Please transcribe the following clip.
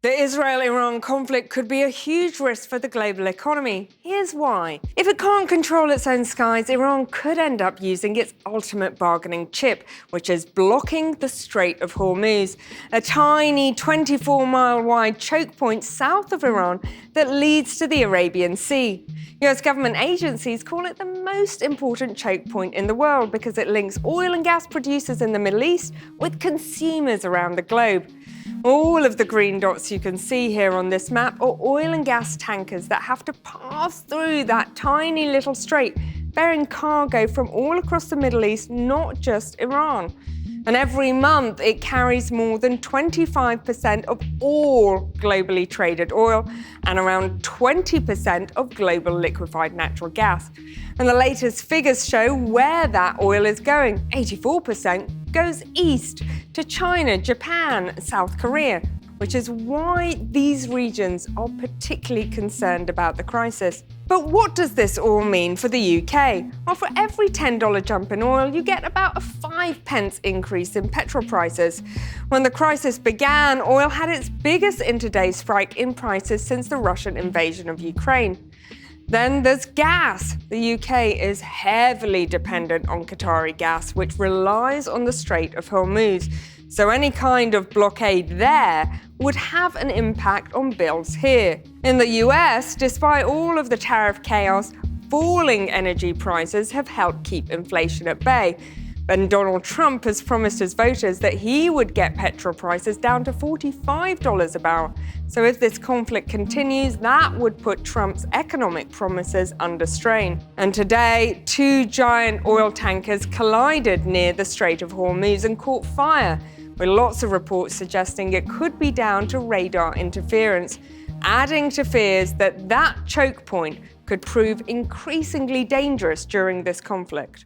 The Israel-Iran conflict could be a huge risk for the global economy. Here's why. If it can't control its own skies, Iran could end up using its ultimate bargaining chip, which is blocking the Strait of Hormuz, a tiny 24-mile-wide choke point south of Iran that leads to the Arabian Sea. US government agencies call it the most important choke point in the world because it links oil and gas producers in the Middle East with consumers around the globe. All of the green dots you can see here on this map are oil and gas tankers that have to pass through that tiny little strait, bearing cargo from all across the Middle East, not just Iran. And every month, it carries more than 25% of all globally traded oil and around 20% of global liquefied natural gas. And the latest figures show where that oil is going. 84% goes east to China, Japan, and South Korea, which is why these regions are particularly concerned about the crisis. But what does this all mean for the UK? Well, for every $10 jump in oil, you get about a 5p increase in petrol prices. When the crisis began, oil had its biggest intraday spike in prices since the Russian invasion of Ukraine. Then there's gas. The UK is heavily dependent on Qatari gas, which relies on the Strait of Hormuz. So any kind of blockade there would have an impact on bills here. In the US, despite all of the tariff chaos, falling energy prices have helped keep inflation at bay. And Donald Trump has promised his voters that he would get petrol prices down to $45 a barrel. So if this conflict continues, that would put Trump's economic promises under strain. And today, two giant oil tankers collided near the Strait of Hormuz and caught fire, with lots of reports suggesting it could be down to radar interference, adding to fears that that choke point could prove increasingly dangerous during this conflict.